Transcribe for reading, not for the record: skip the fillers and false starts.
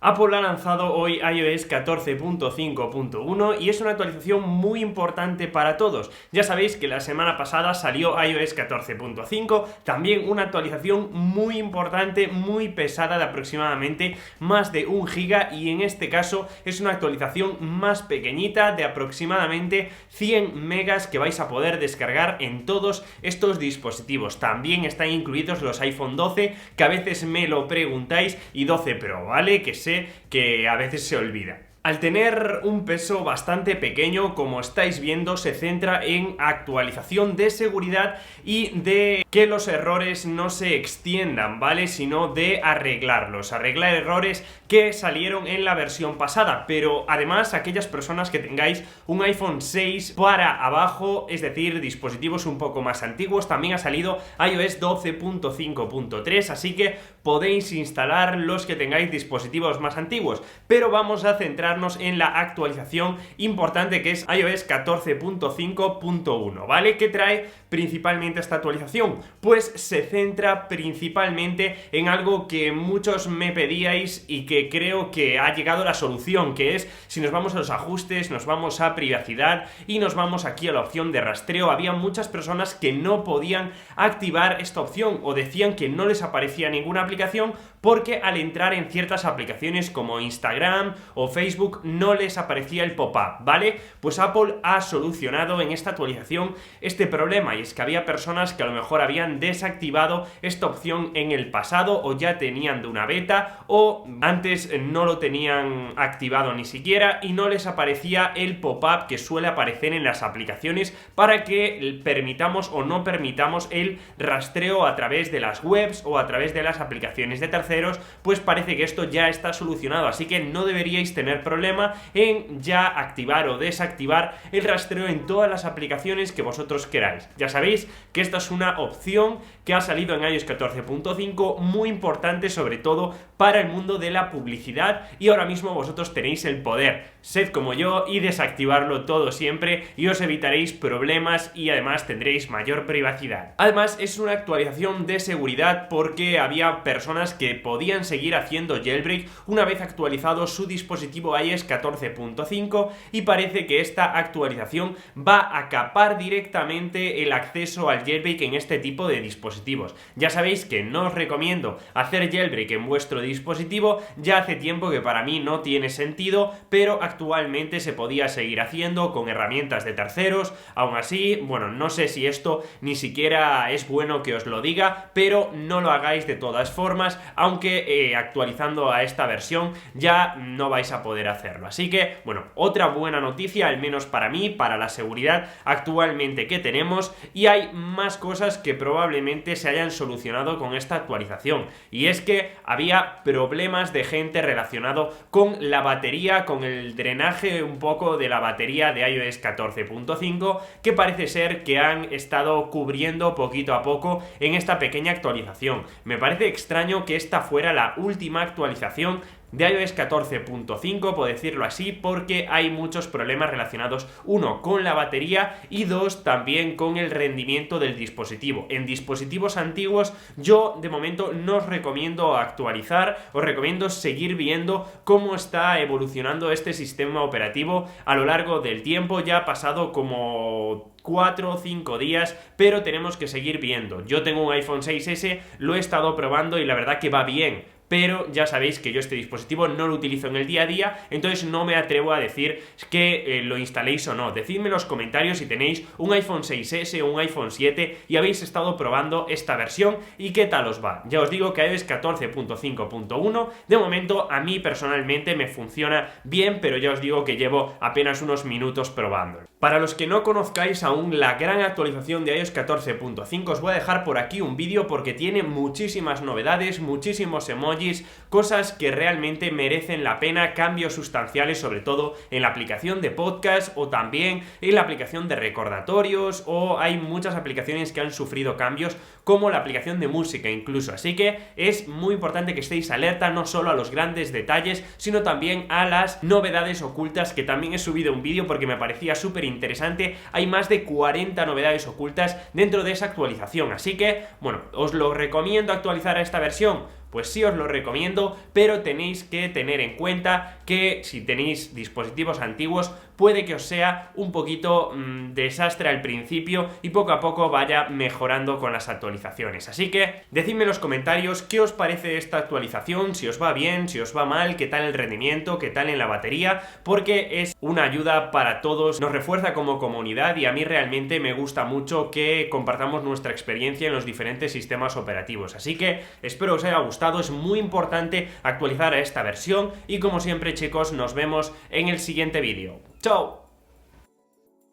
Apple ha lanzado hoy iOS 14.5.1 y es una actualización muy importante para todos. Ya sabéis que la semana pasada salió iOS 14.5, también una actualización muy importante, muy pesada, de aproximadamente más de 1 GB, y en este caso es una actualización más pequeñita de aproximadamente 100 megas que vais a poder descargar en todos estos dispositivos. También están incluidos los iPhone 12, que a veces me lo preguntáis, y 12 Pro, ¿vale? Que a veces se olvida. Al tener un peso bastante pequeño, como estáis viendo, se centra en actualización de seguridad y de que los errores no se extiendan, ¿vale? Sino de arreglarlos, arreglar errores que salieron en la versión pasada. Pero además, aquellas personas que tengáis un iPhone 6 para abajo, es decir, dispositivos un poco más antiguos, también ha salido iOS 12.5.3, así que podéis instalar los que tengáis dispositivos más antiguos. Pero vamos a centrarnos en la actualización importante, que es iOS 14.5.1, ¿vale? ¿Qué trae principalmente esta actualización? Pues se centra principalmente en algo que muchos me pedíais y que creo que ha llegado la solución, que es, si nos vamos a los ajustes, nos vamos a privacidad y nos vamos aquí a la opción de rastreo. Había muchas personas que no podían activar esta opción o decían que no les aparecía ninguna aplicación porque al entrar en ciertas aplicaciones como Instagram o Facebook no les aparecía el pop-up, ¿vale? Pues Apple ha solucionado en esta actualización este problema, y es que había personas que a lo mejor habían desactivado esta opción en el pasado, o ya tenían de una beta, o antes no lo tenían activado ni siquiera y no les aparecía el pop-up que suele aparecer en las aplicaciones para que permitamos o no permitamos el rastreo a través de las webs o a través de las aplicaciones de terceros. Pues parece que esto ya está solucionado, así que no deberíais tener problema en ya activar o desactivar el rastreo en todas las aplicaciones que vosotros queráis. Ya sabéis que esta es una opción que ha salido en iOS 14.5, muy importante sobre todo para el mundo de la publicidad, y ahora mismo vosotros tenéis el poder. Sed como yo y desactivarlo todo siempre y os evitaréis problemas y además tendréis mayor privacidad. Además, es una actualización de seguridad porque había personas que podían seguir haciendo jailbreak una vez actualizado su dispositivo iOS 14.5, y parece que esta actualización va a capar directamente el acceso al jailbreak en este tipo de dispositivos. Ya sabéis que no os recomiendo hacer jailbreak en vuestro dispositivo, ya hace tiempo que para mí no tiene sentido, pero actualmente se podía seguir haciendo con herramientas de terceros. Aún así, bueno, no sé si esto ni siquiera es bueno que os lo diga, pero no lo hagáis de todas formas, aunque actualizando a esta versión ya no vais a poder hacerlo. Así que, bueno, otra buena noticia, al menos para mí, para la seguridad actualmente que tenemos, y hay más cosas que probablemente se hayan solucionado con esta actualización, y es que había problemas de gente relacionado con la batería, con el drenaje un poco de la batería de iOS 14.5, que parece ser que han estado cubriendo poquito a poco en esta pequeña actualización. Me parece extraño que esta fuera la última actualización de iOS 14.5, por decirlo así, porque hay muchos problemas relacionados, uno, con la batería, y dos, también con el rendimiento del dispositivo. En dispositivos antiguos yo de momento no os recomiendo actualizar, os recomiendo seguir viendo cómo está evolucionando este sistema operativo a lo largo del tiempo. Ya ha pasado como 4 o 5 días, pero tenemos que seguir viendo. Yo tengo un iPhone 6S, lo he estado probando y la verdad que va bien, pero ya sabéis que yo este dispositivo no lo utilizo en el día a día, entonces no me atrevo a decir que lo instaléis o no. Decidme en los comentarios si tenéis un iPhone 6S o un iPhone 7 y habéis estado probando esta versión y qué tal os va. Ya os digo que iOS 14.5.1 de momento a mí personalmente me funciona bien, pero ya os digo que llevo apenas unos minutos probándolo. Para los que no conozcáis aún la gran actualización de iOS 14.5, os voy a dejar por aquí un vídeo porque tiene muchísimas novedades, muchísimos emojis, cosas que realmente merecen la pena, cambios sustanciales, sobre todo en la aplicación de podcast o también en la aplicación de recordatorios, o hay muchas aplicaciones que han sufrido cambios, como la aplicación de música incluso. Así que es muy importante que estéis alerta no solo a los grandes detalles, sino también a las novedades ocultas, que también he subido un vídeo porque me parecía súper interesante. Hay más de 40 novedades ocultas dentro de esa actualización, así que, bueno, os lo recomiendo actualizar a esta versión. pues sí os lo recomiendo, pero tenéis que tener en cuenta que si tenéis dispositivos antiguos puede que os sea un poquito desastre al principio y poco a poco vaya mejorando con las actualizaciones. Así que decidme en los comentarios qué os parece esta actualización, si os va bien, si os va mal, qué tal el rendimiento, qué tal en la batería, porque es una ayuda para todos, nos refuerza como comunidad y a mí realmente me gusta mucho que compartamos nuestra experiencia en los diferentes sistemas operativos. Así que espero os haya gustado, es muy importante actualizar a esta versión y como siempre chicos nos vemos en el siguiente vídeo. ¡Chao!